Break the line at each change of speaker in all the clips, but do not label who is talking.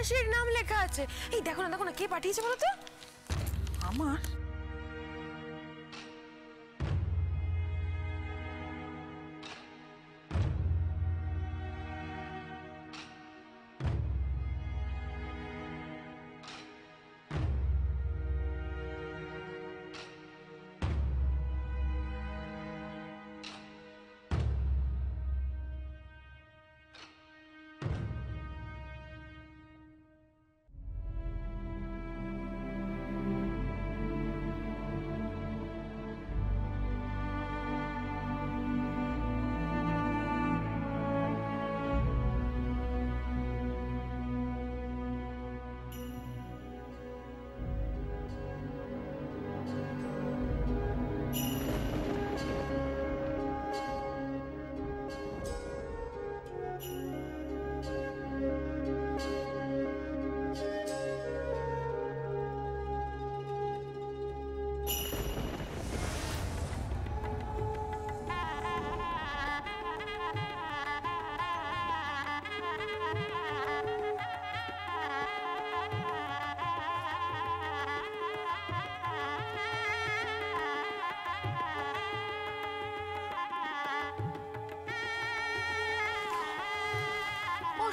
মাসির নাম লেখা আছে। এই দেখো না দেখো না, কে পাঠিয়েছে বলো তো?
আমার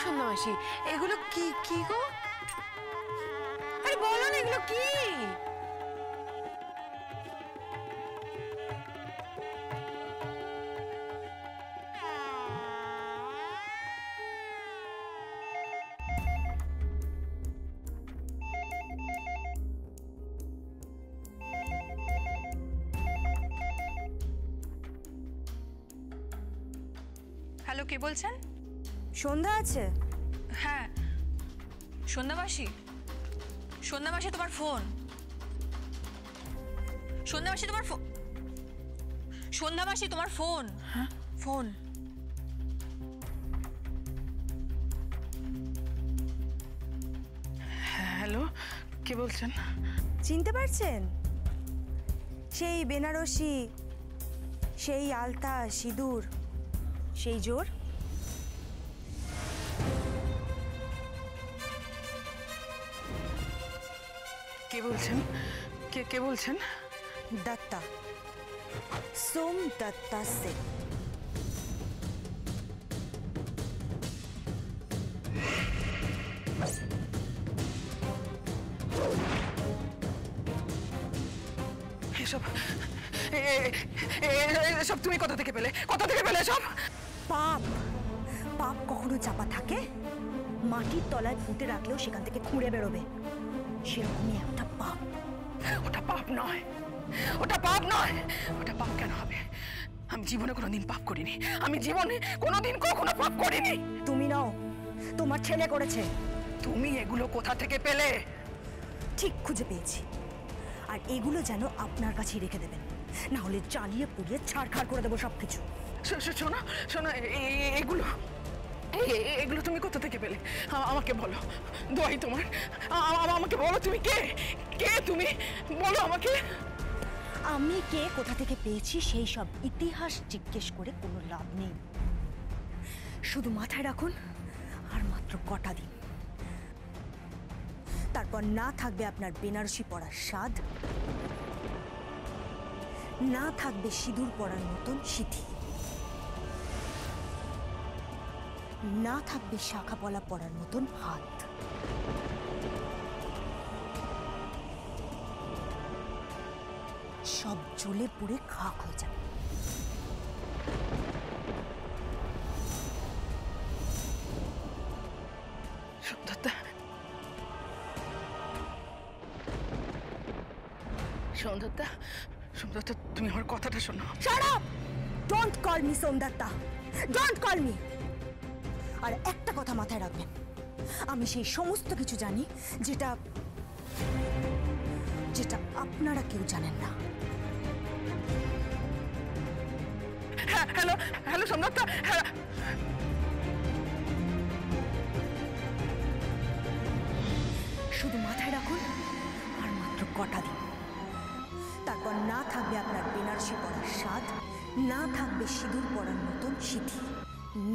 সন্ধ্যা মাসি, এগুলো কি কি গো? আরে বলো না এগুলো কি?
হ্যালো, কে বলছেন?
সন্ধ্যা আছে?
হ্যাঁ, সন্ধ্যাবাসী। সন্ধ্যাবাসী তোমার ফোন। সন্ধ্যাবাসী তোমার ফোন। সন্ধ্যাবাসী তোমার ফোন। হ্যাঁ, ফোন।
হ্যালো, কে বলছেন?
চিনতে পারছেন? সেই বেনারসি, সেই আলতা সিঁদুর, সেই জোর।
কে বলছেন? কে বলছেন?
দত্তা, সোম দত্তা সিং।
এসব এসব তুমি কোথা থেকে পেলে? কোথা থেকে পেলে সব?
পাপ, পাপ কখনো চাপা থাকে? মাটির তলায় পুঁতে রাখলেও সেখান থেকে খুঁড়ে বেরোবে, সেরকমই একটা পাপ।
ওটা পাপ নয়, ওটা পাপ নয়। ওটা পাপ কেন হবে? আমি জীবনে কোনোদিন পাপ করিনি। আমি জীবনে কোনোদিন কখনো পাপ করিনি।
তুমি নাও, তোমার ছেলে করেছে।
তুমি এগুলো কোথা থেকে পেলে?
ঠিক খুঁজে পেয়েছি, আর এগুলো যেন আপনার কাছেই রেখে দেবেন, না হলে জ্বালিয়ে পুড়িয়ে ছাড়খাড় করে দেবো সবকিছু।
শোনো শোনো, এগুলো এগুলো তুমি কোথা থেকে পেলে? আমাকে বলো, দোহাই তোমার, আমাকে বলো তুমি কে? কে তুমি? বলো আমাকে।
আমি কে, কোথা থেকে পেয়েছি সেই সব ইতিহাস জিজ্ঞেস করে কোনো লাভ নেই। শুধু মাথায় রাখুন, আর মাত্র কটা দিন, তারপর না থাকবে আপনার বেনারসি পরার স্বাদ, না থাকবে সিঁদুর পরার মতন সিঁথি, না থাকবে শাখা পলা পরার মতন হাত। সব জ্বলে পুড়ে খাক হয়ে যাবে।
সুন্দরতা, সুন্দরতা, সুন্দরতা, তুমি আমার কথাটা শোনো।
Shut up! Don't call me Somdatta. Don't call me! আর একটা কথা মাথায় রাখবেন, আমি সেই সমস্ত কিছু জানি যেটা যেটা আপনারা কেউ জানেন না।
হ্যালো হ্যালো সুন্দরতা,
শুধু মাথায় রাখুন, আর মাত্র কটা দিন, তারপর না থাকবে আপনার বেনারসি পরার স্বাদ, না থাকবে সিঁদুর পরার মতন সিঁথি,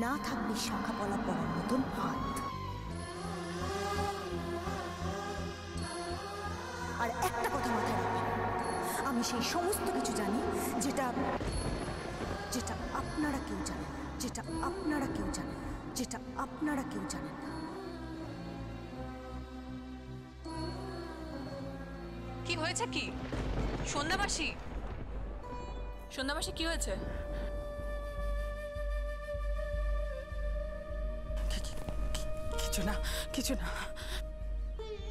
না থাকবে শাখা পলা পরার মতন হাত। আমি সেই সমস্ত কিছু জানি যেটা যেটা আপনারা কেউ জানেন, যেটা আপনারা কেউ জানেন, যেটা আপনারা কেউ জানেন না।
কি হয়েছে? কি সন্ধ্যাবাসী? সন্ধ্যাবাসী কি হয়েছে?
কিছু না, কিছু না।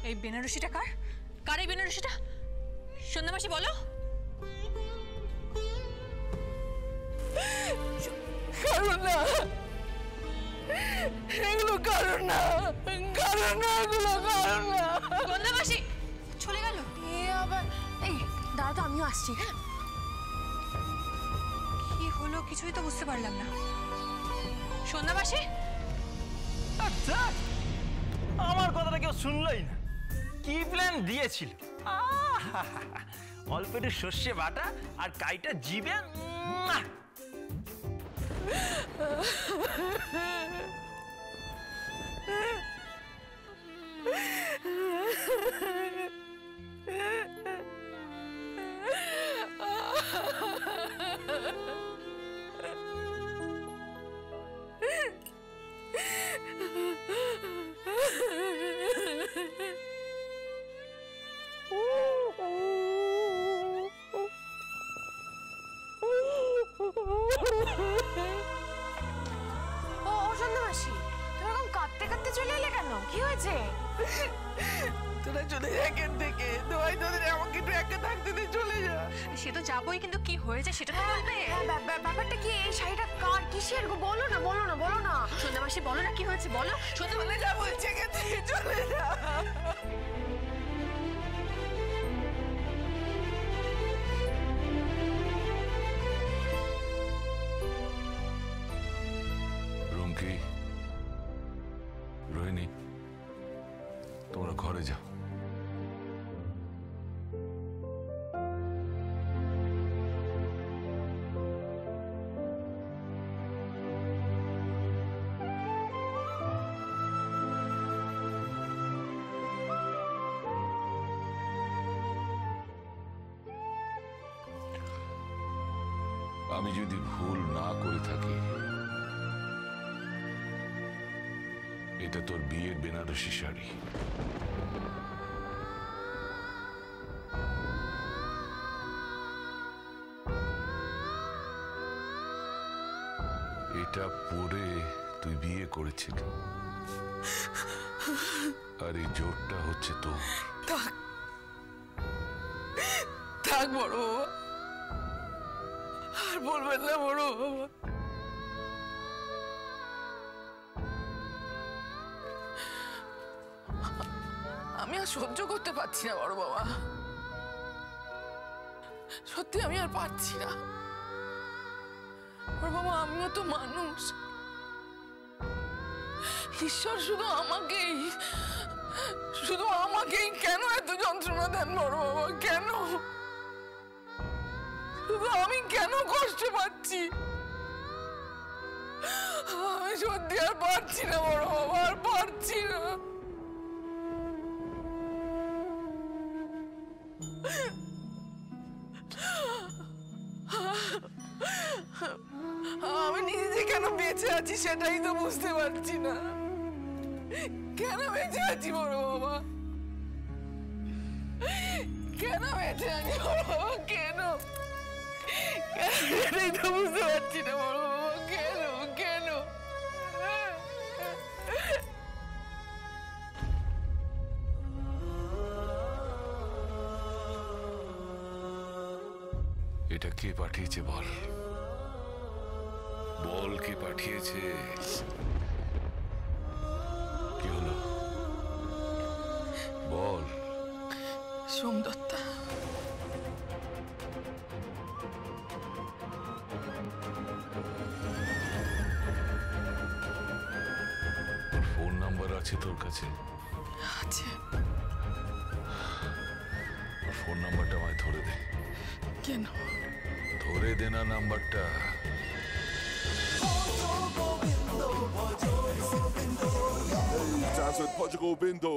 এই বেনারসিটা কার? কার এই বেনারসিটা? সন্ধ্যাবাসী বলো।
কারণ না, এগুলো কারণ না, কারণ না, এগুলো কারণ না।
সন্ধ্যাবাসী চলে গেল।
এ আবার এই দাঁড়া তো, আমিও আসছি। হ্যাঁ,
কি হলো কিছুই তো বুঝতে পারলাম না। সন্ধ্যাবাসী
আচ্ছা, আমার কথাটা কেউ শুনলই না। কি প্ল্যান দিয়েছিল? অল্প একটু সর্ষে বাটা আর কাইটা জিবে।
ও সন্ধ্যাবাসী, তুমি এরকম কাঁদতে কাঁদতে চলে এলে কেন? কি হয়েছে?
তোরা চলে যা এখান থেকে, দোয়াই তোদের আমাকে একটু একা থাকতে দে, চলে যা।
সে তো যাবোই, কিন্তু কি হয়েছে সেটা তো বলবে।
হ্যাঁ, ব্যাপারটা কি? এই শাড়িটা কার, কিসের গো? বলো না, বলো না, বলো না।
সন্ধ্যাবাসী বলো না কি হয়েছে, বলো।
চলে যা বলছে, এখান থেকে চলে যা।
রুমকি, রোহিণী, তোমরা ঘরে যাও। আমি যদি ভুল না করে থাকি, এটা তোর বিয়ের বেনারসি শাড়ি। এটা পরে তুই বিয়ে করেছিলি, আর এই জোরটা হচ্ছে তোর।
থাক, থাক বড় বাবা, আর বলবেন না বড় বাবা। আমি আর সহ্য করতে পারছি না বড় বাবা, সত্যি আমি আর পারছি না বড় বাবা। আমিও তো মানুষ, ঈশ্বর শুধু আমাকেই কেন এত যন্ত্রণা দেন বড় বাবা? কেন শুধু আমি কেন কষ্ট পাচ্ছি? আমি সত্যি আর পারছি না বড় বাবা, আর পারছি না। আমি নিজে কেন বেঁচে আছি সেটাই তো বুঝতে পারছি না। কেন বেঁচে আছি বড় বাবা? কেন বেঁচে আছি বড় বাবা? কেন এটাই তো বুঝতে পারছি না বড় বাবা। কেন কেন?
এটা কে পাঠিয়েছে বল, বল কে পাঠিয়েছে? কি হলো বল।
সোমদত্তা।
ওর ফোন নাম্বার আছে তোর কাছে?
আছে।
ওর ফোন নাম্বারটা আমায় ধরে দে।
কেন?
ধরে দে না নাম্বারটা।
Hey, Jazz with Portugal Bindo.